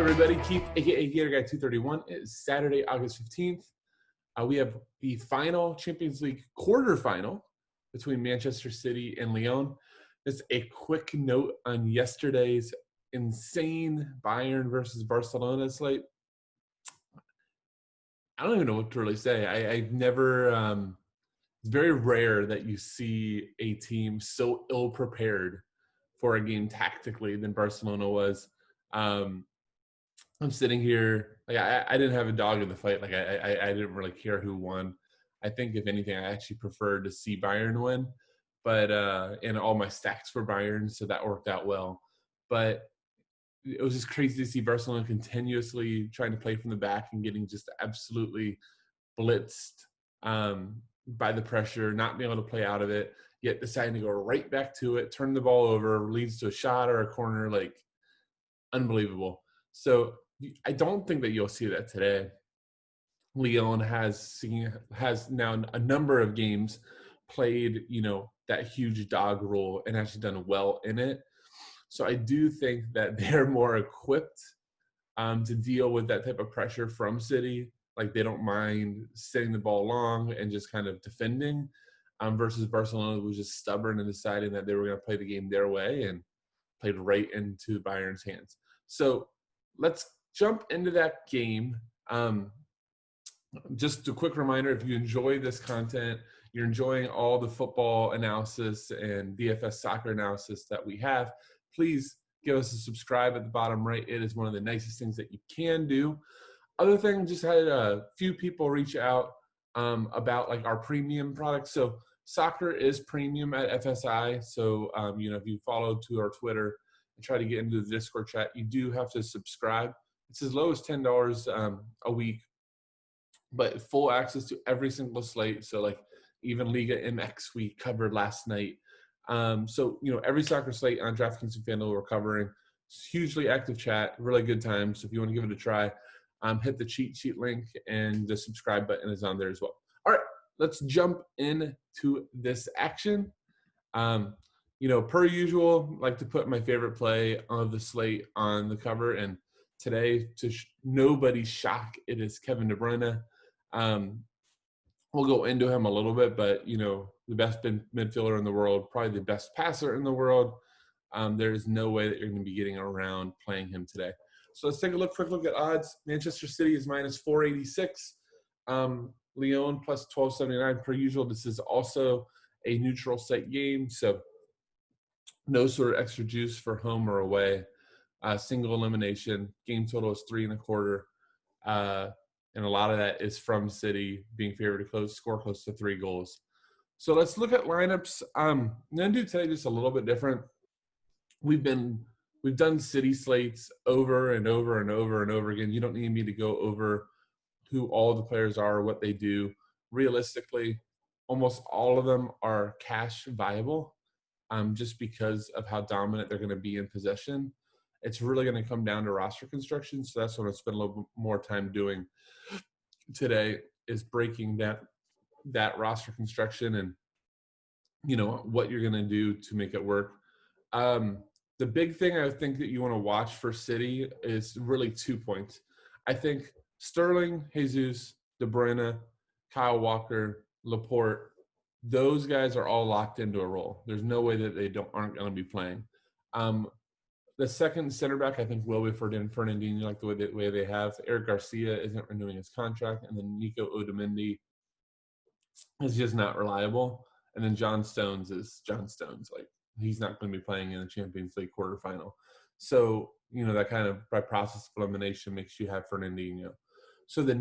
everybody? Keith, aka Gator Guy 231. It is Saturday, August 15th. We have the final Champions League quarterfinal between Manchester City and Lyon. Just a quick note on yesterday's insane Bayern versus Barcelona slate. I don't even know what to really say. I've never it's very rare that you see a team so ill-prepared for a game tactically than Barcelona was. I'm sitting here, like I didn't have a dog in the fight. Like I didn't really care who won. I think if anything, I actually preferred to see Bayern win. But and all my stacks were Bayern, so that worked out well. But it was just crazy to see Barcelona continuously trying to play from the back and getting just absolutely blitzed by the pressure, not being able to play out of it, yet deciding to go right back to it, turn the ball over, leads to a shot or a corner, like unbelievable. So I don't think that you'll see that today. Lyon has now a number of games played, that huge dog role and actually done well in it. So I do think that they're more equipped to deal with that type of pressure from City. Like they don't mind setting the ball long and just kind of defending versus Barcelona was just stubborn and deciding that they were going to play the game their way and played right into Bayern's hands. So let's jump into that game. Just a quick reminder, if you enjoy this content, you're enjoying all the football analysis and DFS soccer analysis that we have, please give us a subscribe at the bottom right. It is one of the nicest things that you can do. Other thing, just had a few people reach out about like our premium products. So soccer is premium at FSI. So, if you follow to our Twitter and try to get into the Discord chat, you do have to subscribe. It's as low as $10 a week, but full access to every single slate. So like even Liga MX we covered last night. So, every soccer slate on DraftKings and FanDuel we're covering. It's hugely active chat, really good time. So if you want to give it a try, hit the cheat sheet link and the subscribe button is on there as well. All right, let's jump into this action. Per usual, like to put my favorite play of the slate on the cover. And today, to nobody's shock, it is Kevin De Bruyne. We'll go into him a little bit, but, the best midfielder in the world, probably the best passer in the world. There is no way that you're going to be getting around playing him today. So let's take a quick look at odds. Manchester City is minus 486. Lyon plus 1279 per usual. This is also a neutral site game, so no sort of extra juice for home or away. Single elimination. Game total is 3.25. And a lot of that is from City being favored to score close to 3 goals. So let's look at lineups. I'm going to do today just a little bit different. We've done City slates over and over and over and over again. You don't need me to go over who all the players are, what they do. Realistically, almost all of them are cash viable just because of how dominant they're going to be in possession. It's really going to come down to roster construction. So that's what I spend a little bit more time doing today, is breaking that roster construction and, what you're going to do to make it work. The big thing I think that you want to watch for City is really 2 points. I think Sterling, Jesus, De Bruyne, Kyle Walker, Laporte, those guys are all locked into a role. There's no way that they aren't going to be playing. The second center back, I think, will be Fernandinho, like the way they have. Eric Garcia isn't renewing his contract, and then Nico Otamendi is just not reliable. And then John Stones is John Stones. Like, he's not going to be playing in the Champions League quarterfinal. So, that kind of by process of elimination makes you have Fernandinho. So the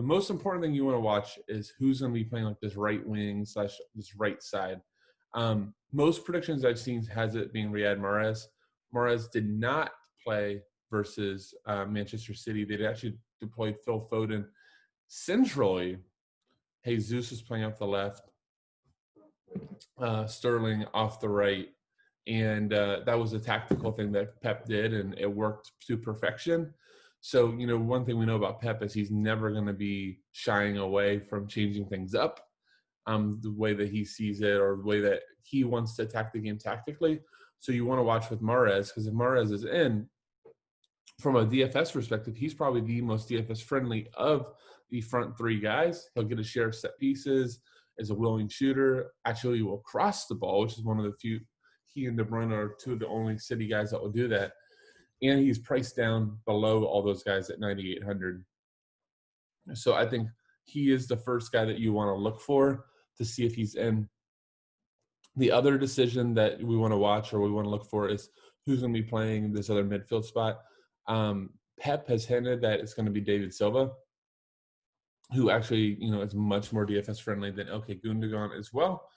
most important thing you want to watch is who's going to be playing like this right wing / this right side. Most predictions I've seen has it being Riyad Mahrez. Mahrez did not play versus Manchester City. They'd actually deployed Phil Foden centrally. Jesus was playing off the left. Sterling off the right. And that was a tactical thing that Pep did, and it worked to perfection. So, one thing we know about Pep is he's never going to be shying away from changing things up the way that he sees it or the way that he wants to attack the game tactically. So you want to watch with Mahrez, because if Mahrez is in, from a DFS perspective, he's probably the most DFS friendly of the front three guys. He'll get a share of set pieces, is a willing shooter. Actually, he will cross the ball, which is one of the few. He and De Bruyne are two of the only City guys that will do that. And he's priced down below all those guys at 9,800. So I think he is the first guy that you want to look for to see if he's in. The other decision that we want to watch or we want to look for is who's going to be playing this other midfield spot. Pep has hinted that it's going to be David Silva, who actually, is much more DFS friendly than Ilkay Gundogan as well.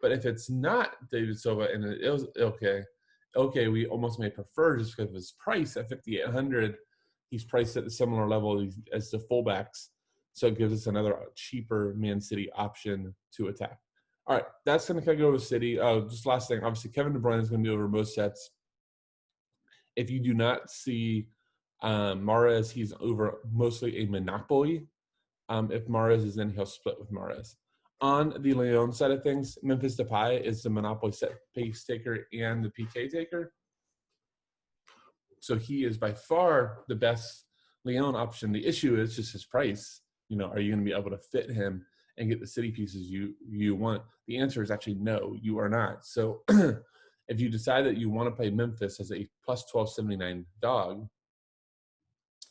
But if it's not David Silva and it is Ilkay, we almost may prefer just because of his price at 5,800. He's priced at a similar level as the fullbacks. So it gives us another cheaper Man City option to attack. All right, that's going to kind of go with City. Just last thing, obviously Kevin De Bruyne is going to be over most sets. If you do not see Mahrez, he's over mostly a monopoly. If Mahrez is in, he'll split with Mahrez. On the Lyon side of things, Memphis Depay is the monopoly set piece taker and the PK taker. So he is by far the best Lyon option. The issue is just his price. Are you going to be able to fit him and get the City pieces you want? The answer is actually no, you are not. So if you decide that you want to play Memphis as a plus 1279 dog,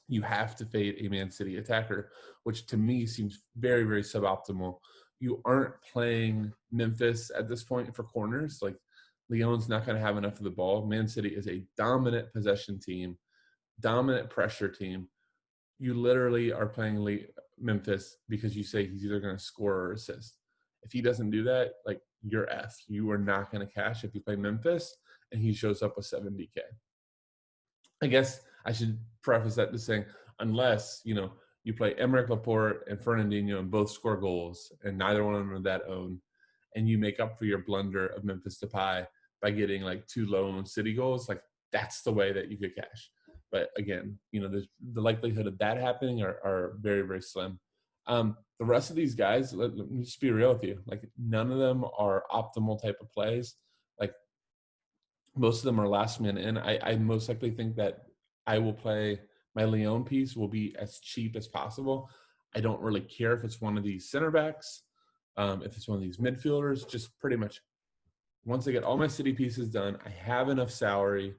you have to fade a Man City attacker, which to me seems very, very suboptimal. You aren't playing Memphis at this point for corners. Like, Lyon's not going to have enough of the ball. Man City is a dominant possession team, dominant pressure team. You literally are playing Memphis because you say he's either going to score or assist. If he doesn't do that, you're F. You are not going to cash if you play Memphis and he shows up with 70K. I guess I should preface that to saying, unless, you play Emerick Laporte and Fernandinho and both score goals and neither one of them are that owned, and you make up for your blunder of Memphis Depay by getting 2 lone City goals, that's the way that you could cash. But again, the likelihood of that happening are very, very slim. The rest of these guys, let me just be real with you. None of them are optimal type of plays. Most of them are last man in. I most likely think that I will play my Lyon piece will be as cheap as possible. I don't really care if it's one of these center backs, if it's one of these midfielders, just pretty much once I get all my City pieces done, I have enough salary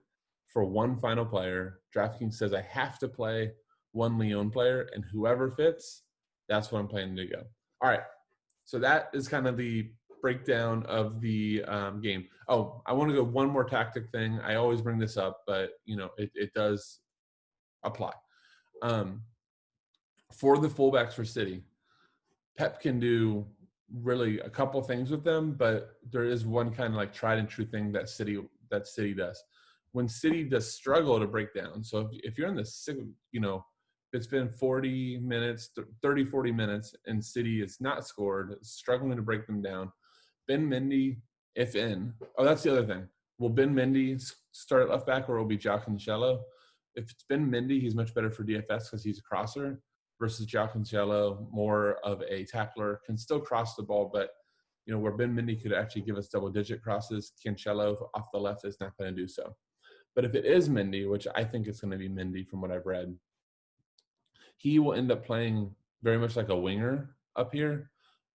for one final player. DraftKings says I have to play one Lyon player, and whoever fits, that's what I'm planning to go. All right, so that is kind of the breakdown of the game. Oh, I want to go one more tactic thing. I always bring this up, but it does apply. For the fullbacks for City, Pep can do really a couple things with them, but there is one kind of tried and true thing that City does. When City does struggle to break down, so if you're in the it's been 40 minutes, 30, 40 minutes, and City is not scored, struggling to break them down, Ben Mendy, if in. Oh, that's the other thing. Will Ben Mendy start at left back, or will it be João Cancelo? If it's Ben Mendy, he's much better for DFS because he's a crosser, versus João Cancelo, more of a tackler, can still cross the ball, but where Ben Mendy could actually give us double-digit crosses, Cancelo off the left is not going to do so. But if it is Mendy, which I think it's going to be Mendy from what I've read, he will end up playing very much like a winger up here,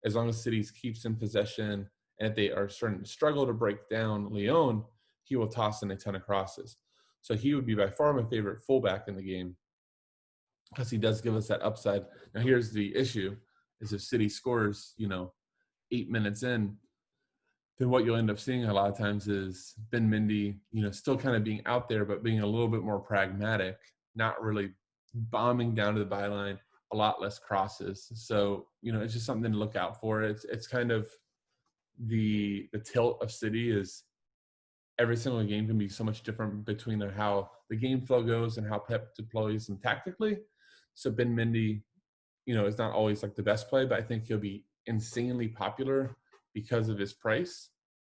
as long as City keeps in possession, and if they are starting to struggle to break down Lyon, he will toss in a ton of crosses. So he would be by far my favorite fullback in the game because he does give us that upside. Now here's the issue, is if City scores, 8 minutes in, then what you'll end up seeing a lot of times is Ben Mendy, still kind of being out there, but being a little bit more pragmatic, not really bombing down to the byline, a lot less crosses. So, it's just something to look out for. It's kind of the tilt of City is every single game can be so much different between how the game flow goes and how Pep deploys them tactically. So Ben Mendy, is not always the best play, but I think he'll be insanely popular because of his price.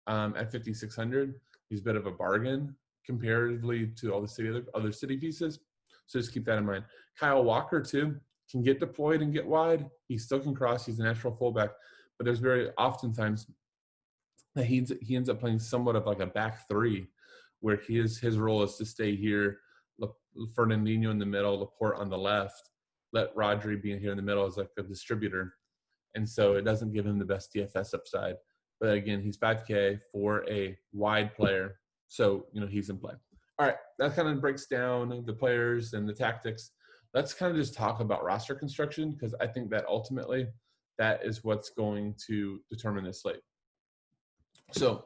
At 5,600, he's a bit of a bargain comparatively to all the other City pieces. So just keep that in mind. Kyle Walker too can get deployed and get wide. He still can cross. He's a natural fullback, but there's very often times that he ends up playing somewhat of a back three, where his role is to stay here, Fernandinho in the middle, Laporte on the left, let Rodri be in here in the middle as like a distributor. And so it doesn't give him the best DFS upside. But again, he's 5K for a wide player. So, he's in play. All right, that kind of breaks down the players and the tactics. Let's kind of just talk about roster construction, because I think that ultimately that is what's going to determine this slate. So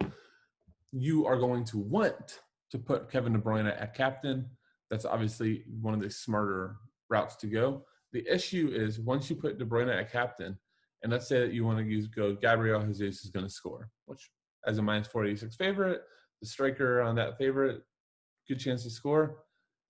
you are going to want to put Kevin De Bruyne at captain. That's obviously one of the smarter routes to go. The issue is once you put De Bruyne at captain, and let's say that you want to go Gabriel Jesus is going to score, which as a minus 486 favorite, the striker on that favorite, good chance to score.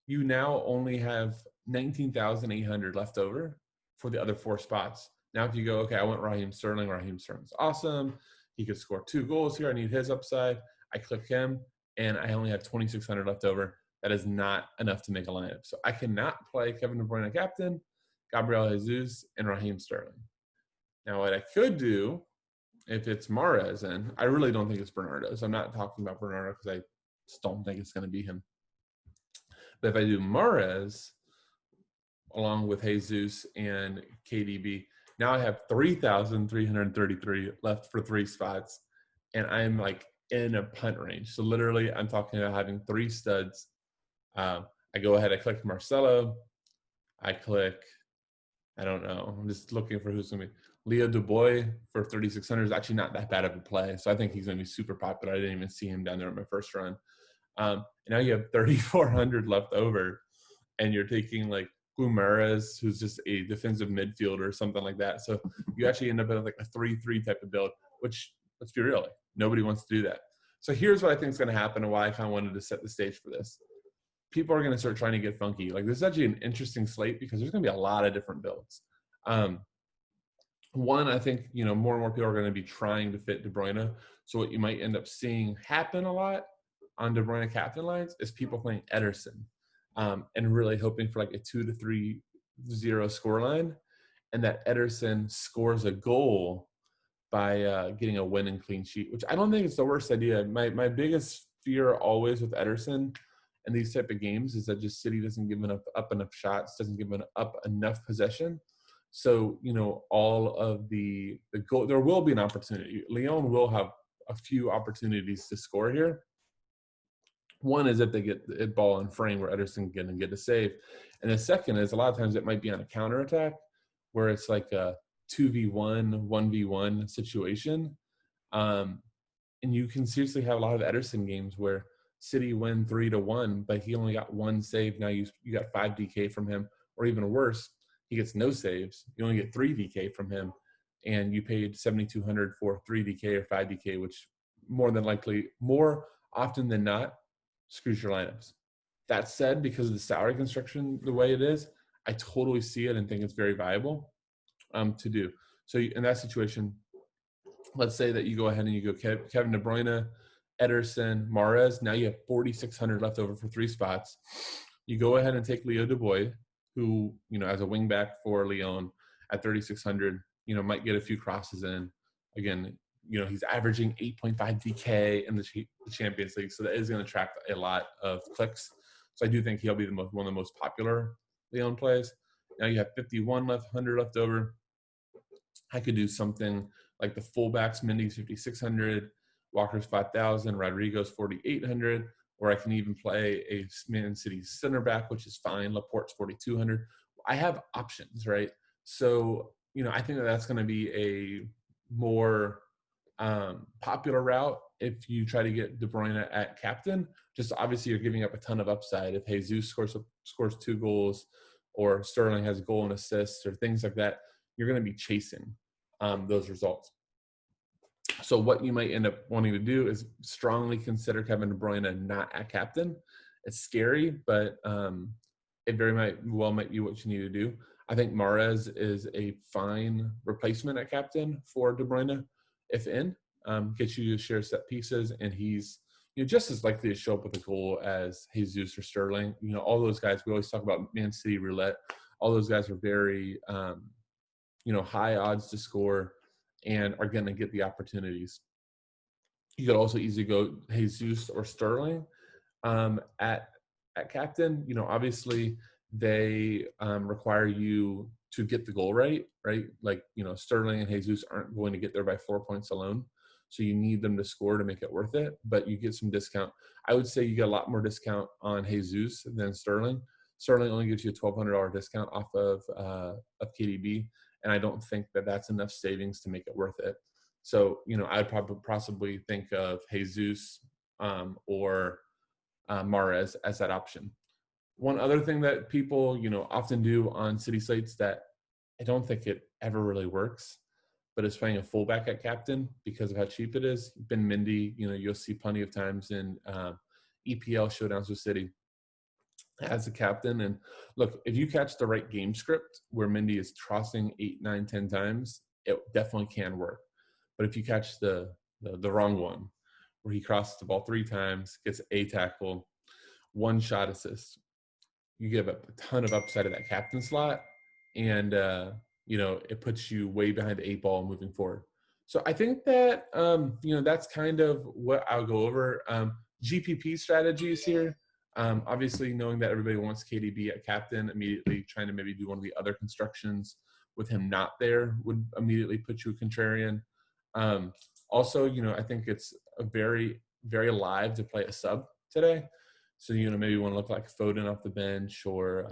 You now only have 19,800 left over for the other 4 spots. Now if you go, okay, I want Raheem Sterling's awesome. He could score 2 goals here. I need his upside. I click him, and I only have 2,600 left over. That is not enough to make a lineup. So I cannot play Kevin De Bruyne captain, Gabriel Jesus, and Raheem Sterling. Now what I could do, if it's Mahrez in, I really don't think it's Bernardo. So I'm not talking about Bernardo because I just don't think it's going to be him. But if I do Mahrez along with Jesus and KDB, now I have 3,333 left for 3 spots, and I'm like in a punt range. So literally, I'm talking about having 3 studs. I go ahead, I click Marcelo. I click, I don't know. I'm just looking for who's going to be. Leo Dubois for 3,600 is actually not that bad of a play. So I think he's going to be super popular. I didn't even see him down there in my first run. And now you have 3,400 left over, and you're taking like Guimaraes, who's just a defensive midfielder or something like that. So you actually end up with like a 3-3 type of build, which, let's be real, nobody wants to do that. So here's what I think is going to happen and why I kind of wanted to set the stage for this. People are going to start trying to get funky. Like, this is actually an interesting slate because there's going to be a lot of different builds. One, I think, more and more people are going to be trying to fit De Bruyne. So what you might end up seeing happen a lot on De Bruyne captain lines is people playing Ederson and really hoping for like a 2-3-0 scoreline, and that Ederson scores a goal by getting a win and clean sheet, which I don't think it's the worst idea. My biggest fear always with Ederson and these type of games is that just City doesn't give up enough shots, doesn't give up enough possession. So, all of the goal, there will be an opportunity. Lyon will have a few opportunities to score here. One is if they get the ball in frame where Ederson can get a save. And the second is a lot of times it might be on a counterattack where it's like a 2v1, 1v1 situation. And you can seriously have a lot of Ederson games where City win 3-1, but he only got 1 save. Now you got 5 DK from him, or even worse, he gets no saves. You only get 3 DK from him, and you paid 7,200 for 3 DK or 5 DK, which more often than not, screws your lineups. That said, because of the salary construction the way it is, I totally see it and think it's very viable to do. So in that situation, let's say that you go ahead and you go Kevin De Bruyne, Ederson, Mahrez. Now you have 4,600 left over for 3 spots. You go ahead and take Leo Dubois, who, as a wing back for Lyon at 3,600, might get a few crosses in. Again, he's averaging 8.5 DK in the Champions League, so that is going to attract a lot of clicks. So I do think he'll be one of the most popular Lyon plays. Now you have 5,100 left over. I could do something like the fullbacks, Mendy's 5,600, Walker's 5,000, Rodrigo's 4,800, or I can even play a Man City center back, which is fine. Laporte's 4,200. I have options, right? So, I think that's going to be a more popular route if you try to get De Bruyne at captain. Just obviously you're giving up a ton of upside. If Jesus scores 2 goals, or Sterling has a goal and assists, or things like that, you're going to be chasing those results. So what you might end up wanting to do is strongly consider Kevin De Bruyne not at captain. It's scary, but it very might be what you need to do. I think Mahrez is a fine replacement at captain for De Bruyne, if in. Gets you to share set pieces, and he's just as likely to show up with a goal as Jesus or Sterling. All those guys, we always talk about Man City roulette. All those guys are very high odds to score and are going to get the opportunities. You could also easily go Jesus or Sterling at at captain. Obviously they require you to get the goal right? Like, Sterling and Jesus aren't going to get there by 4 points alone. So you need them to score to make it worth it, but you get some discount. I would say you get a lot more discount on Jesus than Sterling. Sterling only gives you a $1,200 discount off of KDB, and I don't think that that's enough savings to make it worth it. So, I'd probably possibly think of Jesus or Mahrez as that option. One other thing that people, often do on city slates that I don't think it ever really works, but is playing a fullback at captain because of how cheap it is. Ben Mendy, you'll see plenty of times in EPL showdowns with City as a captain. And look, if you catch the right game script where Mendy is crossing 8, 9, 10 times, it definitely can work. But if you catch the wrong one, where he crosses the ball 3 times, gets a tackle, 1 shot assist, you give up a ton of upside at that captain slot, and it puts you way behind the 8 ball moving forward. So I think that that's kind of what I'll go over. GPP strategies here. Obviously, knowing that everybody wants KDB at captain, immediately trying to maybe do one of the other constructions with him not there would immediately put you a contrarian. Also, I think it's a very, very live to play a sub today. So, maybe you want to look like Foden off the bench, or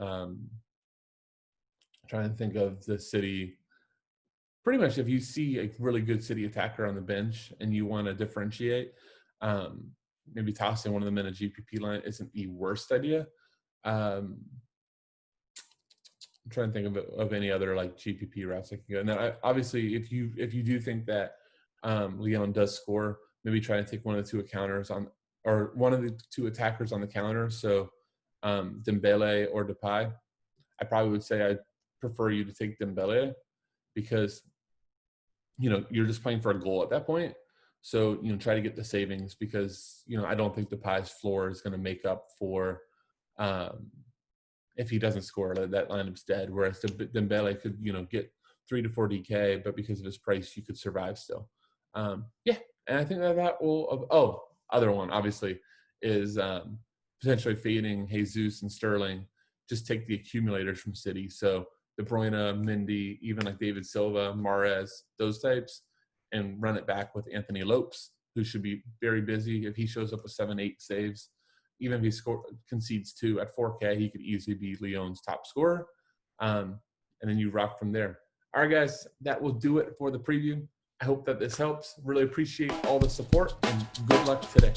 trying to think of the City. Pretty much if you see a really good City attacker on the bench and you want to differentiate, maybe tossing one of them in a GPP line isn't the worst idea. I'm trying to think of any other like GPP routes I can go. Now, obviously, if you do think that Lyon does score, maybe try to take one of the 2 counters on, or one of the 2 attackers on the counter. So Dembele or Depay. I probably would say I'd prefer you to take Dembele because, you're just playing for a goal at that point. So, try to get the savings because, I don't think Depay's floor is going to make up for if he doesn't score, that lineup's dead. Whereas Dembele could, get 3 to 4 DK, but because of his price, you could survive still. And I think that will. Other one obviously is potentially fading Jesus and Sterling. Just take the accumulators from City. So the Bruyne, Mendy, even like David Silva, Mahrez, those types, and run it back with Anthony Lopes, who should be very busy. If he shows up with 7, 8 saves, even if he concedes 2 at 4K, he could easily be Lyon's top scorer. And then you rock from there. All right, guys, that will do it for the preview. I hope that this helps. Really appreciate all the support, and good luck today.